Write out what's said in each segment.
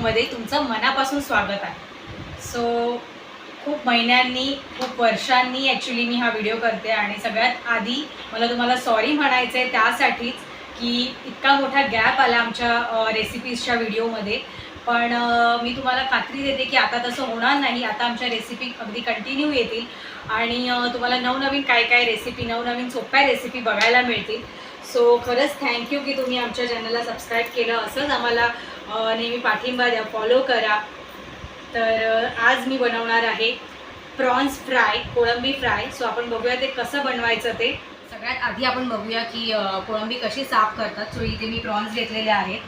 व्हिडिओमध्ये तुमचं मनापासून स्वागत आहे। सो खूप महिन्यांनी खूप वर्षांनी ॲक्च्युली मी हा व्हिडिओ करते आणि सगळ्यात आधी मला तुम्हाला सॉरी म्हणायचं आहे त्यासाठीच की इतका मोठा गॅप आला आमच्या रेसिपीजच्या व्हिडिओमध्ये। पण मी तुम्हाला खात्री देते की आता तसं होणार नाही। आता आमच्या रेसिपी अगदी कंटिन्यू येतील आणि तुम्हाला नवनवीन काय काय रेसिपी, नवनवीन सोप्या रेसिपी बघायला मिळतील। सो खरंच थँक्यू की तुम्ही आमच्या चॅनलला सबस्क्राईब केलं, असंच आम्हाला नेहमी पाठिंबा द्या, फॉलो करा। तर आज मी बनवणार आहे प्रॉन्स फ्राय, कोळंबी फ्राय। सो आपण बघूया ते कसं बनवायचं ते। सगळ्यात आधी आपण बघूया की कोळंबी कशी साफ करतात। सो इथे मी प्रॉन्स घेतलेले आहेत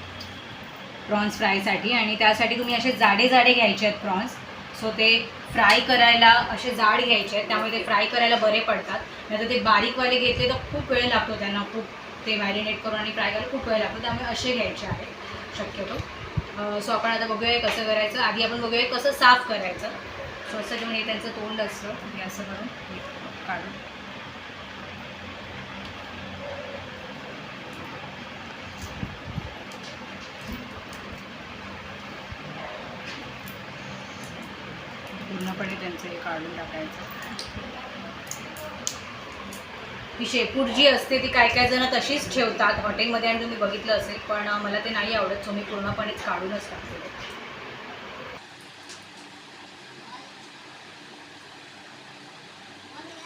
प्रॉन्स फ्रायसाठी आणि त्यासाठी तुम्ही असे जाडे जाडे घ्यायचे आहेत प्रॉन्स। सो ते फ्राय करायला असे जाड घ्यायचे आहेत, त्यामुळे ते फ्राय करायला बरे पडतात। नाहीतर ते बारीकवाले घेतले तर खूप वेळ लागतो त्यांना, खूप ते मॅरिनेट करून आणि फ्राय करायला खूप वेळ लागतो, त्यामुळे असे घ्यायचे आहेत शक्यतो। सो आपण आता बघूया कसं करायचं। आधी आपण बघूया कसं साफ करायचं। सो असं घेऊन हे त्यांचं तोंड असतं, हे असं करून काढून पूर्णपणे त्यांचं हे काढून टाकायचं। ही शेपूट जी असते ती काय काय जण तशीच ठेवतात हॉटेलमध्ये आणि तुम्ही बघितलं असेल, पण मला ते नाही आवडत। सो मी पूर्णपणेच काढूनच टाकते।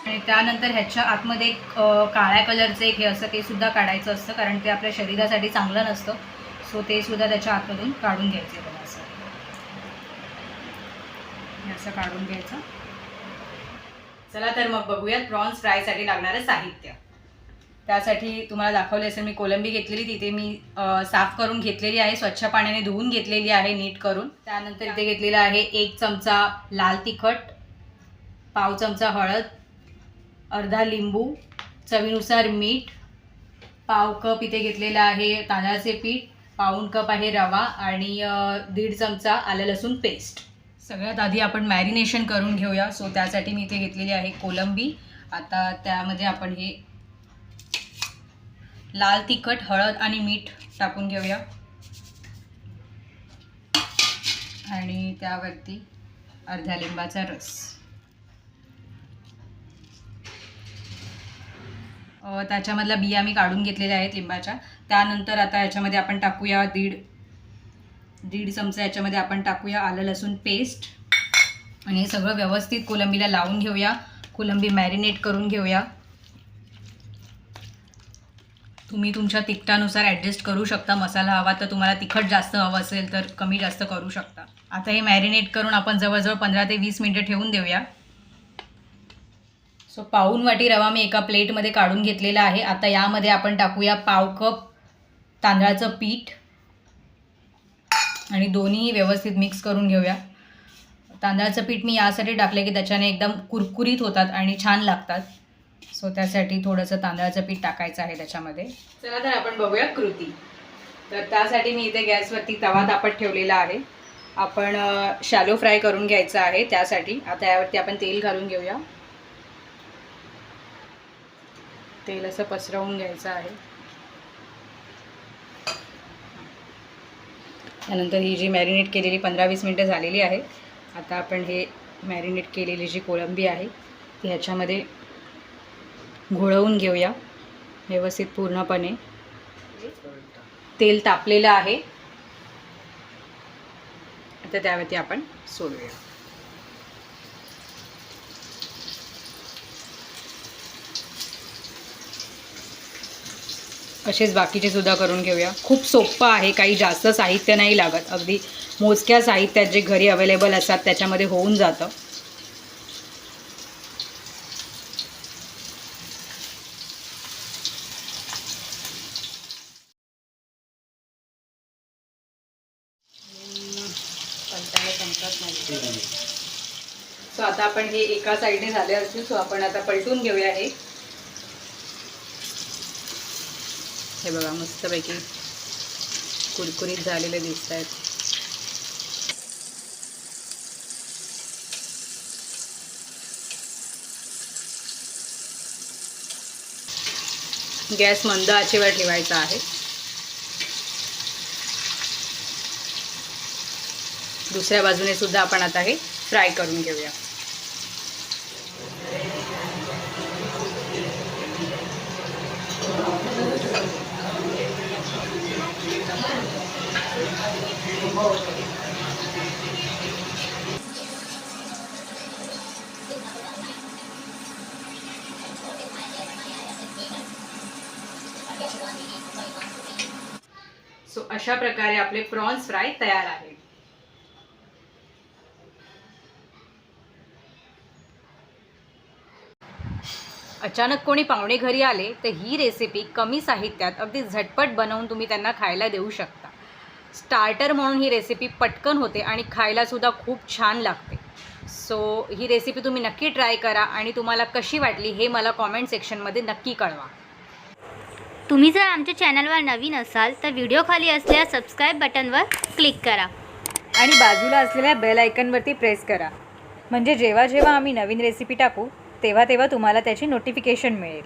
आणि त्यानंतर ह्याच्या आतमध्ये एक काळ्या कलरचं एक हे असतं, ते सुद्धा काढायचं असतं, कारण ते आपल्या शरीरासाठी चांगलं नसतं। सो ते सुद्धा त्याच्या आतमधून काढून घ्यायचं बघा, असं काढून घ्यायचं। चला तर मग बघूयात प्रॉन्स फ्रायसाठी लागणारं साहित्य। त्यासाठी तुम्हाला दाखवले असेल मी कोलंबी घेतलेली, तिथे मी साफ करून घेतलेली आहे, स्वच्छ पाण्याने धुवून घेतलेली आहे नीट करून। त्यानंतर इथे घेतलेला आहे 1 चमचा लाल तिखट, पाव चमचा हळद, अर्धा लिंबू, चवीनुसार मीठ, पाव कप इथे घेतलेला आहे तांदळाचे पीठ, पाऊण कप आहे रवा आणि 1.5 चमचा आलं लसूण पेस्ट। सगळ्यात आधी आपण मॅरिनेशन करून घेऊया। सो त्यासाठी मी इथे घेतलेली आहे कोलंबी। आता त्यामध्ये आपण हे लाल तिखट, हळद आणि मीठ टाकून घेऊया आणि त्यावरती अर्ध्या लिंबाचा रस। त्याच्यामधला बिया मी काढून घेतलेल्या आहेत लिंबाच्या। त्यानंतर आता याच्यामध्ये आपण टाकूया दीड चमचा याच्यामध्ये आपण टाकूया आलं लसूण पेस्ट आणि हे सगळं व्यवस्थित कोलंबीला लावून घेऊया। कोलंबी मॅरिनेट करून घेऊया। तुम्ही तुमच्या तिखटानुसार ॲडजस्ट करू शकता। मसाला हवा तर तुम्हाला तिखट जास्त हवं असेल तर कमी जास्त करू शकता। आता हे मॅरिनेट करून आपण जवळजवळ 15 ते 20 मिनिटं ठेवून देऊया। सो पाऊण वाटी रवा मी एका प्लेटमध्ये काढून घेतलेला आहे। आता यामध्ये आपण टाकूया पाव कप तांदळाचं पीठ आणि दोन्ही व्यवस्थित मिक्स करून घेऊया। तांदळाचं पीठ मी यासाठी टाकले की त्याच्याने एकदम कुरकुरीत होतात आणि छान लागतात। सो त्यासाठी थोडंसं तांदळाचं पीठ टाकायचं आहे त्याच्यामध्ये। चला तर आपण बघूया कृती। तर त्यासाठी मी इथे गॅसवरती तवा तापत ठेवलेला आहे। आपण शॅलो फ्राय करून घ्यायचं आहे त्यासाठी। आता यावरती आपण तेल घालून घेऊया। तेल असं पसरवून घ्यायचं आहे। त्यानंतर ही जी मॅरिनेट केलेली 15-20 मिनटं झालेली आहे। आता आपण हे मॅरिनेट केलेली जी कोळंबी आहे ती ह्याच्यामध्ये घोळवून घेऊया व्यवस्थित पूर्णपणे। तेल तापलेलं आहे, आता त्यावरती आपण सोडूया। असेच बाकीचे सुद्धा करून घेऊया। खूप सोपं आहे, काही जास्त साहित्य नाही लागत, अगदी मोजक्या साहित्यात जे घरी अवेलेबल असतात त्याच्यामध्ये होऊन जातं। सो आता आपण हे एका साईडने झाले असतील, सो आपण आता पलटून घेऊया। हे बघा मस्तपैकी कुरकुरीत झालेले दिसत आहेत। गॅस मंद आचेवर ठेवायचा आहे। दुसऱ्या बाजूने सुद्धा आपण आता हे फ्राय करून घेऊया. सो अशा प्रकारे आपले प्रॉन्स फ्राय तयार आहे. अचानक कोणी पाहुणे घरी आले तर ही रेसिपी कमी साहित्यात अगदी झटपट बनवून तुम्ही त्यांना खायला देऊ शकता. स्टार्टर म्हणून ही रेसिपी पटकन होते आणि खायलासुद्धा खूप छान लागते. सो ही रेसिपी तुम्ही नक्की ट्राय करा आणि तुम्हाला कशी वाटली हे मला कॉमेंट सेक्शनमध्ये नक्की कळवा. तुम्ही जर आमच्या चॅनलवर नवीन असाल तर व्हिडिओ खाली असलेल्या सबस्क्राईब बटनवर क्लिक करा आणि बाजूला असलेल्या बेल आयकनवरती प्रेस करा, म्हणजे जेव्हा जेव्हा आम्ही नवीन रेसिपी टाकू तेव्हा तेव्हा तुम्हाला त्याची नोटिफिकेशन मिळेल.